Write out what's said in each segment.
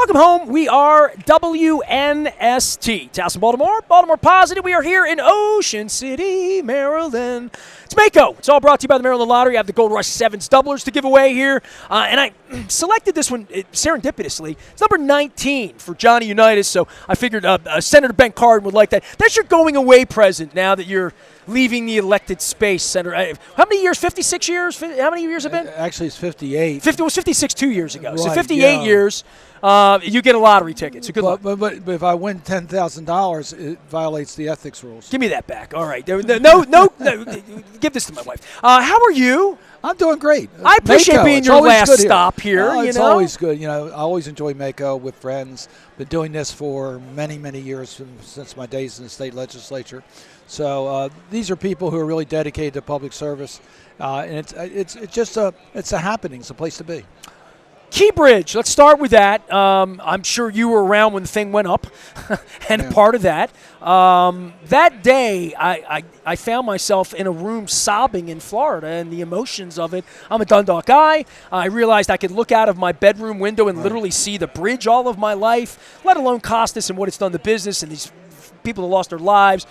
Welcome home. We are WNST. Towson, Baltimore. Baltimore Positive. We are here in Ocean City, Maryland. It's MACo. It's all brought to you by the Maryland Lottery. I have the Gold Rush Sevens doublers to give away here. And I selected this one serendipitously. It's number 19 for Johnny Unitas, so I figured Senator Ben Cardin would like that. That's your going away present now that you're leaving the elected space, Senator. How many years? 56 years? How many years have it been? Actually, it's 58. It was 56 2 years ago. Right, so 58 years. You get a lottery ticket. So good luck. But if I win $10,000, it violates the ethics rules. Give me that back. All right. No. Give this to my wife. How are you? I'm doing great. I appreciate MACo, being your last stop here. It's always good. I always enjoy MACo with friends. Been doing this for many, many years since my days in the state legislature. So these are people who are really dedicated to public service, and it's just a happening. It's a place to be. Key Bridge, let's start with that. I'm sure you were around when the thing went up and part of that. That day, I found myself in a room sobbing in Florida and the emotions of it. I'm a Dundalk guy. I realized I could look out of my bedroom window and literally see the bridge all of my life, let alone Costas and what it's done to business and these people who lost their lives.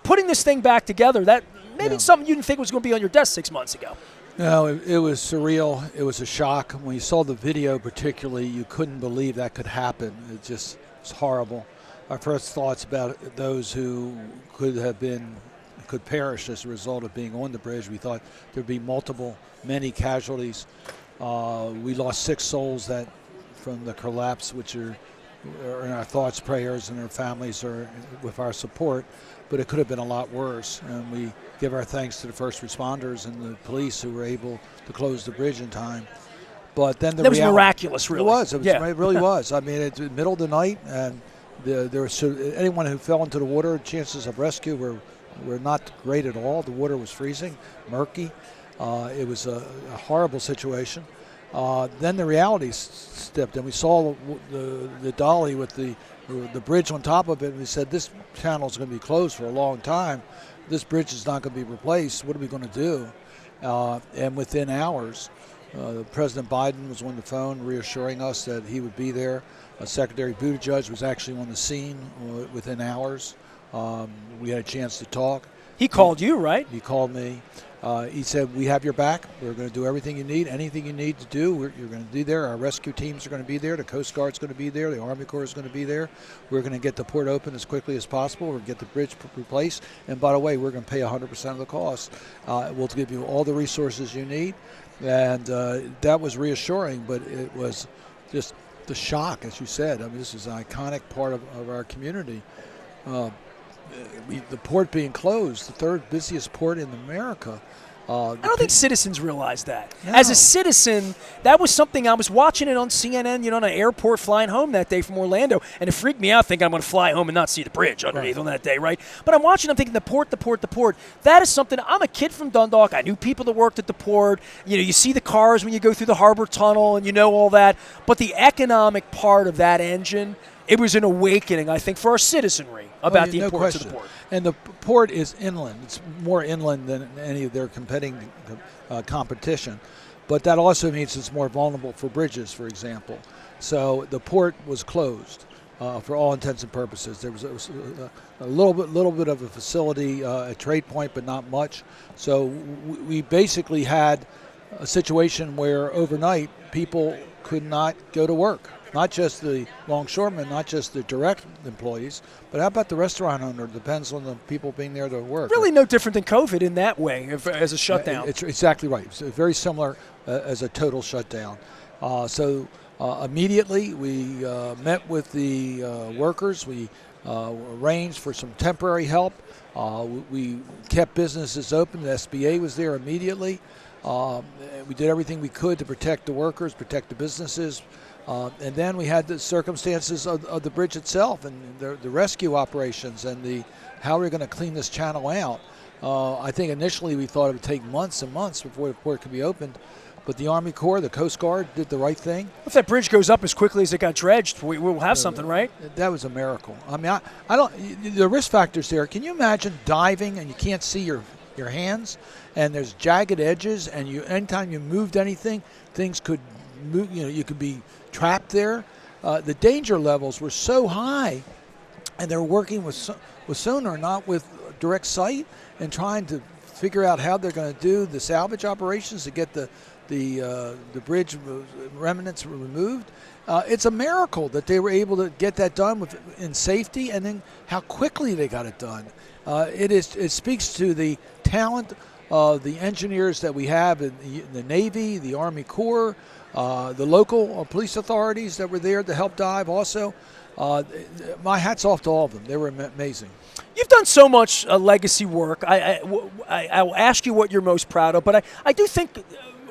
Putting this thing back together, that maybe something you didn't think was going to be on your desk 6 months ago. No, it was surreal. It was a shock. When you saw the video particularly, you couldn't believe that could happen. It just was horrible. Our first thoughts about those who could perish as a result of being on the bridge. We thought there'd be many casualties. We lost 6 souls from the collapse, which are in our thoughts, prayers, and their families are with our support. But it could have been a lot worse, and we give our thanks to the first responders and the police who were able to close the bridge in time. But then that was miraculous, really. It really was. I mean, it's the middle of the night, and there was anyone who fell into the water, chances of rescue were not great at all. The water was freezing, murky. It was a horrible situation. Then the reality stepped in. We saw the dolly with the bridge on top of it, and we said, this channel is going to be closed for a long time. This bridge is not going to be replaced. What are we going to do? And within hours, President Biden was on the phone reassuring us that he would be there. Secretary Buttigieg was actually on the scene within hours. We had a chance to talk. He called you, right? He called me. He said, we have your back. We're going to do everything you need. Anything you need to do, you're going to be there. Our rescue teams are going to be there. The Coast Guard's going to be there. The Army Corps is going to be there. We're going to get the port open as quickly as possible. We're going to get the bridge replaced. And by the way, we're going to pay 100% of the cost. We'll give you all the resources you need. And that was reassuring, but it was just the shock, as you said. I mean, this is an iconic part of our community. The port being closed, the third busiest port in America. I don't think citizens realize that. No. As a citizen, that was something I was watching it on CNN, on an airport flying home that day from Orlando, and it freaked me out thinking I'm going to fly home and not see the bridge underneath on that day, right? But I'm watching, I'm thinking the port. That is something, I'm a kid from Dundalk. I knew people that worked at the port. You see the cars when you go through the harbor tunnel and you know all that. But the economic part of that engine, it was an awakening, I think, for our citizenry about the importance of the port. And the port is inland. It's more inland than any of their competing competition. But that also means it's more vulnerable for bridges, for example. So the port was closed for all intents and purposes. There was a little bit of a facility at Trade Point, but not much. So we basically had a situation where overnight people could not go to work. Not just the longshoremen, not just the direct employees, but how about the restaurant owner? It depends on the people being there to work. Really no different than COVID in that way, as a shutdown. It's exactly right. It's very similar as a total shutdown. So immediately we met with the workers. We arranged for some temporary help. We kept businesses open. The SBA was there immediately. We did everything we could to protect the workers, protect the businesses. And then we had the circumstances of the bridge itself and the rescue operations and how we're going to clean this channel out. I think initially we thought it would take months and months before the port could be opened. But the Army Corps, the Coast Guard did the right thing. If that bridge goes up as quickly as it got dredged, we'll have something, right? That was a miracle. I mean, I don't. The risk factors there. Can you imagine diving and you can't see your hands, and there's jagged edges, and anytime you moved anything, things could move. You could be trapped there. the danger levels were so high, and they're working with sonar, not with direct sight, and trying to figure out how they're going to do the salvage operations to get the bridge remnants removed. It's a miracle that they were able to get that done in safety, and then how quickly they got it done. It speaks to the talent of the engineers that we have in the Navy, the Army Corps, the local police authorities that were there to help dive also. My hat's off to all of them. They were amazing. You've done so much legacy work. I'll ask you what you're most proud of, but I do think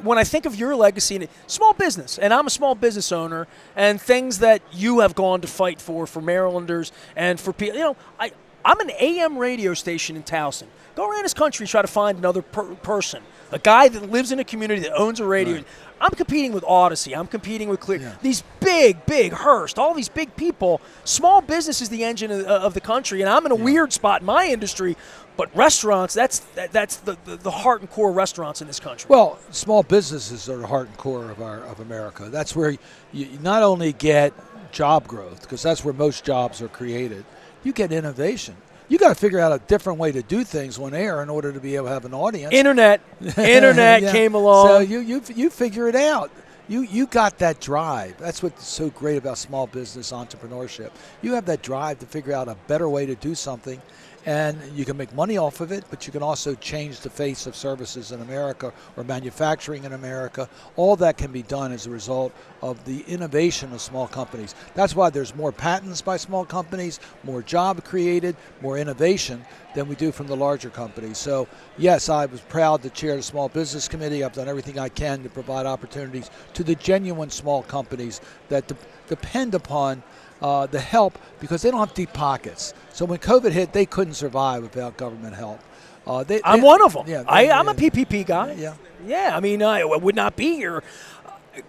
when I think of your legacy in small business, and I'm a small business owner, and things that you have gone to fight for Marylanders and for people, I'm an AM radio station in Towson. Go around this country and try to find another person, a guy that lives in a community that owns a radio. Right. I'm competing with Odyssey. I'm competing with Clear. Yeah. These big Hearst, all these big people. Small business is the engine of the country, and I'm in a weird spot in my industry. But restaurants, that's the heart and core of restaurants in this country. Well, small businesses are the heart and core of America. That's where you not only get job growth, because that's where most jobs are created, you get innovation. You got to figure out a different way to do things on air in order to be able to have an audience. Internet yeah. came along. So you figure it out. You got that drive. That's what's so great about small business entrepreneurship. You have that drive to figure out a better way to do something, and you can make money off of it, but you can also change the face of services in America or manufacturing in America. All that can be done as a result of the innovation of small companies. That's why there's more patents by small companies, more job created, more innovation than we do from the larger companies. So yes, I was proud to chair the Small Business Committee. I've done everything I can to provide opportunities to the genuine small companies that depend upon the help, because they don't have deep pockets. So when COVID hit, they couldn't survive without government help. I'm one of them. Yeah, I'm a PPP guy. Yeah. I mean, I would not be here.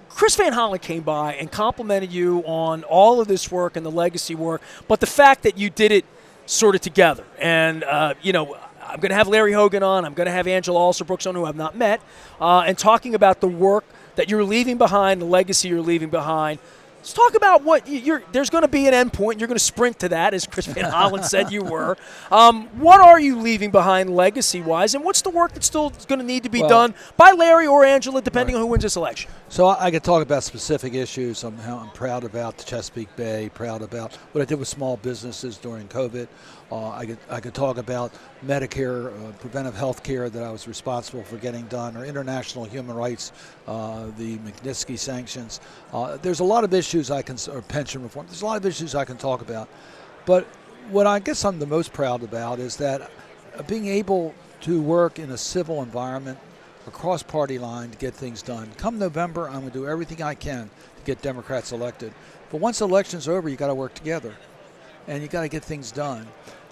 Chris Van Hollen came by and complimented you on all of this work and the legacy work, but the fact that you did it sort of together. And, I'm going to have Larry Hogan on. I'm going to have Angela Alsobrooks on, who I've not met, and talking about the work that you're leaving behind, the legacy you're leaving behind. Let's talk about what there's going to be an end point. You're going to sprint to that, as Chris Van Hollen said you were. What are you leaving behind legacy-wise, and what's the work that's still going to need to be done by Larry or Angela, depending on who wins this election? So I could talk about specific issues. I'm proud about the Chesapeake Bay, proud about what I did with small businesses during COVID. I could talk about Medicare, preventive health care that I was responsible for getting done, or international human rights, the Magnitsky sanctions. There's a lot of issues or pension reform. There's a lot of issues I can talk about. But what I guess I'm the most proud about is that being able to work in a civil environment across party line to get things done. Come November, I'm going to do everything I can to get Democrats elected. But once the election's over, you got to work together, and you got to get things done.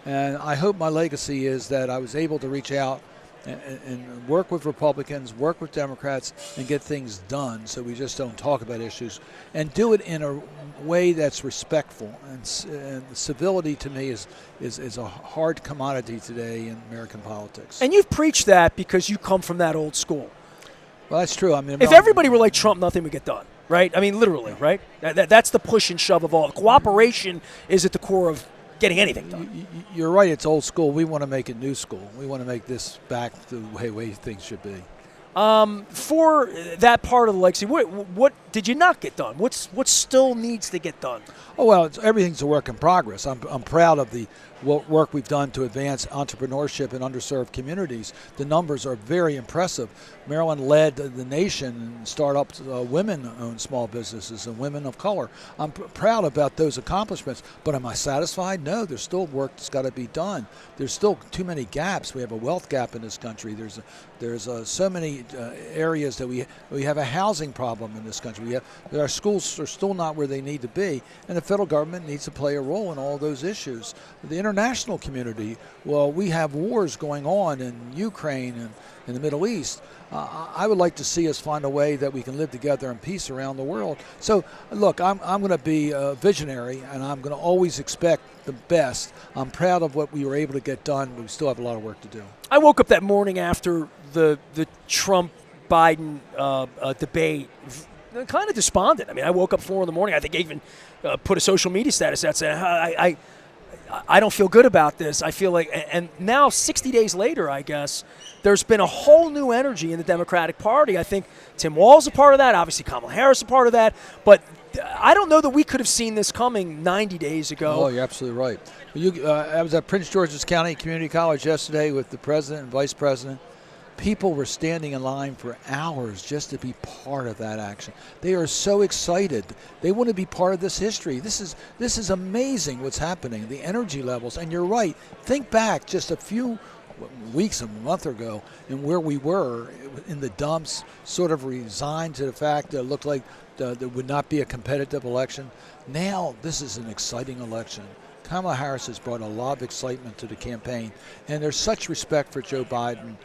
And I hope my legacy is that I was able to reach out and work with Republicans, work with Democrats, and get things done, so we just don't talk about issues, and do it in a way that's respectful. And civility, to me, is a hard commodity today in American politics. And you've preached that because you come from that old school. Well, that's true. I mean, if everybody were like Trump, nothing would get done, right? I mean, literally, right? That's the push and shove of all. Cooperation is at the core of getting anything done. You're right. It's old school. We want to make it new school. We want to make this back the way things should be. For that part of the legacy, what did you not get done? What still needs to get done? Oh, well, everything's a work in progress. I'm proud of the work we've done to advance entrepreneurship in underserved communities. The numbers are very impressive. Maryland led the nation in startups, women-owned small businesses and women of color. I'm proud about those accomplishments, but am I satisfied? No, there's still work that's got to be done. There's still too many gaps. We have a wealth gap in this country. There's so many areas that we have a housing problem in this country. Our schools are still not where they need to be, and the federal government needs to play a role in all those issues. The international community, well, we have wars going on in Ukraine and in the Middle East. I would like to see us find a way that we can live together in peace around the world. So, look, I'm going to be a visionary, and I'm going to always expect the best. I'm proud of what we were able to get done, but we still have a lot of work to do. I woke up that morning after the Trump-Biden debate, kind of despondent. I mean, I woke up 4 in the morning. I think I even put a social media status that said, I don't feel good about this. I feel like, and now 60 days later, I guess, there's been a whole new energy in the Democratic Party. I think Tim Walz a part of that. Obviously, Kamala Harris a part of that. But I don't know that we could have seen this coming 90 days ago. Oh, you're absolutely right. I was at Prince George's County Community College yesterday with the president and vice president. People were standing in line for hours just to be part of that action. They are so excited. They want to be part of this history. This is amazing what's happening, the energy levels. And you're right. Think back just a few weeks, a month ago, and where we were in the dumps, sort of resigned to the fact that it looked like there would not be a competitive election. Now this is an exciting election. Kamala Harris has brought a lot of excitement to the campaign, and there's such respect for Joe Biden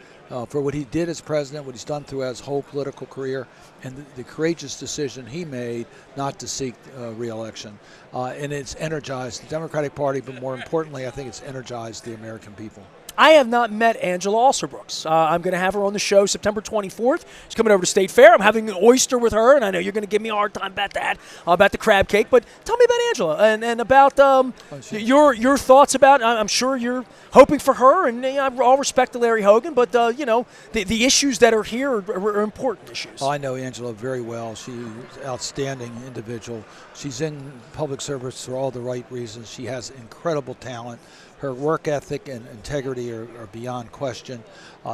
for what he did as president, what he's done throughout his whole political career, and the courageous decision he made not to seek re-election. And it's energized the Democratic Party, but more importantly, I think it's energized the American people. I have not met Angela Alsobrooks. I'm going to have her on the show September 24th. She's coming over to State Fair. I'm having an oyster with her, and I know you're going to give me a hard time about that, about the crab cake. But tell me about Angela and about your thoughts about. I'm sure you're hoping for her, and all respect to Larry Hogan, but the issues that are here are important issues. I know Angela very well. She's an outstanding individual. She's in public service for all the right reasons. She has incredible talent. Her work ethic and integrity are beyond question.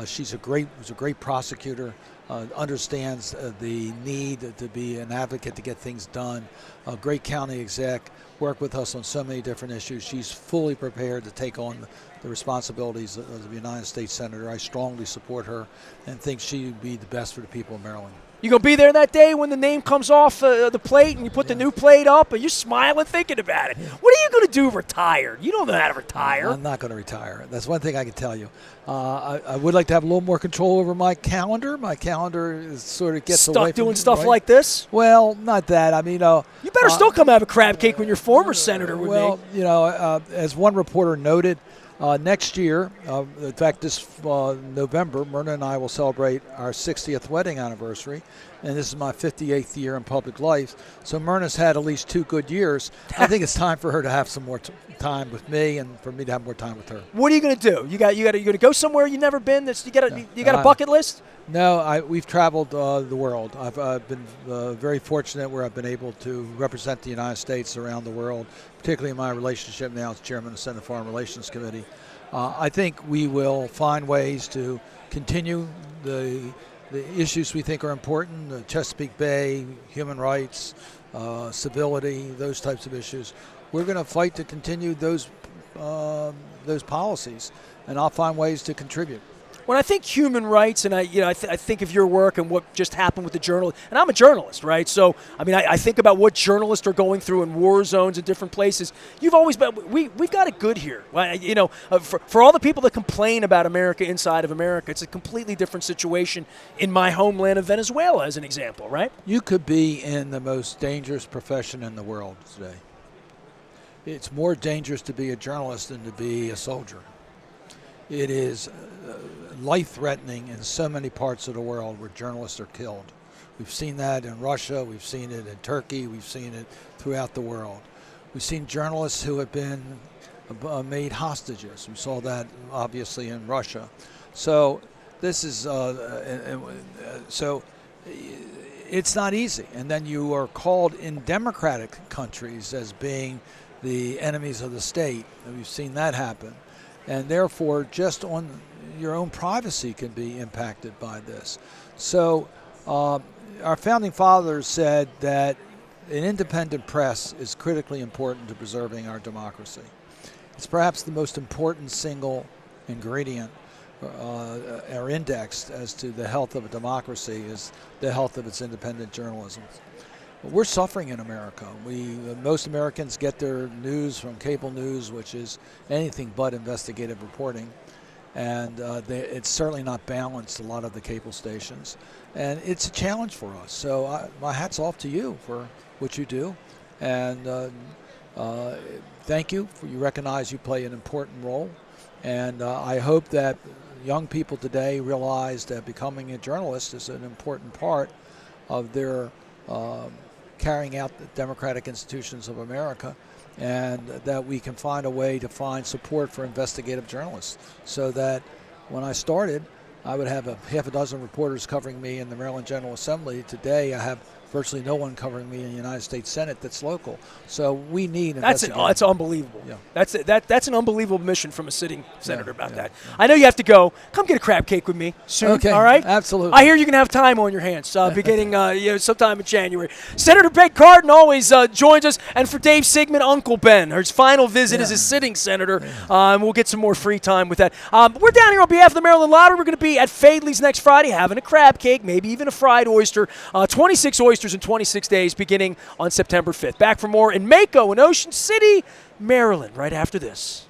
She's a great prosecutor, understands the need to be an advocate to get things done. A great county exec, worked with us on so many different issues. She's fully prepared to take on the responsibilities of the United States Senator. I strongly support her and think she would be the best for the people of Maryland. You gonna be there that day when the name comes off the plate and you put the new plate up, and you're smiling thinking about it. What are you gonna do retired? You don't know how to retire. I'm not gonna retire. That's one thing I can tell you. I would like to have a little more control over my calendar. My calendar is sort of gets away from stuck doing me, stuff right? like this. Well, not that. I mean, you better still come have a crab cake when you're former senator with me. Well, as one reporter noted. Next year, in fact, this November, Myrna and I will celebrate our 60th wedding anniversary, and this is my 58th year in public life. So Myrna's had at least 2 good years. I think it's time for her to have some more time with me, and for me to have more time with her. What are you going to do? You going to go somewhere you've never been? You got a bucket list? No, we've traveled the world. I've been very fortunate where I've been able to represent the United States around the world, particularly in my relationship now as chairman of the Senate Foreign Relations Committee. I think we will find ways to continue the issues we think are important, the Chesapeake Bay, human rights, civility, those types of issues. We're going to fight to continue those policies, and I'll find ways to contribute. When I think human rights, and I think of your work and what just happened with the journalist, and I'm a journalist, right? So I mean, I think about what journalists are going through in war zones in different places. You've always been, we've got it good here, right? For all the people that complain about America inside of America, it's a completely different situation in my homeland of Venezuela, as an example, right? You could be in the most dangerous profession in the world today. It's more dangerous to be a journalist than to be a soldier. It is life-threatening in so many parts of the world where journalists are killed. We've seen that in Russia. We've seen it in Turkey. We've seen it throughout the world. We've seen journalists who have been made hostages. We saw that obviously in Russia. So this is so it's not easy. And then you are called in democratic countries as being the enemies of the state. And we've seen that happen. And therefore, just on your own privacy can be impacted by this. So our founding fathers said that an independent press is critically important to preserving our democracy. It's perhaps the most important single ingredient or indexed as to the health of a democracy is the health of its independent journalism. We're suffering in America. Most Americans get their news from cable news, which is anything but investigative reporting. And it's certainly not balanced, a lot of the cable stations. And it's a challenge for us. So my hat's off to you for what you do. And thank you. You recognize you play an important role. And I hope that young people today realize that becoming a journalist is an important part of their carrying out the democratic institutions of America, and that we can find a way to find support for investigative journalists, so that when I started, I would have half a dozen reporters covering me in the Maryland General Assembly. Today, I have virtually no one covering me in the United States Senate that's local. So we need that's unbelievable. Yeah. That's an unbelievable mission from a sitting senator about that. I know you have to go. Come get a crab cake with me soon. Okay, all right? absolutely. I hear you can have time on your hands beginning sometime in January. Senator Ben Cardin always joins us, and for Dave Sigmund, Uncle Ben. His final visit as a sitting senator, and we'll get some more free time with that. We're down here on behalf of the Maryland Lottery. We're going to be at Fadley's next Friday having a crab cake, maybe even a fried oyster. 26 oysters in 26 days beginning on September 5th. Back for more in MACo in Ocean City, Maryland, right after this.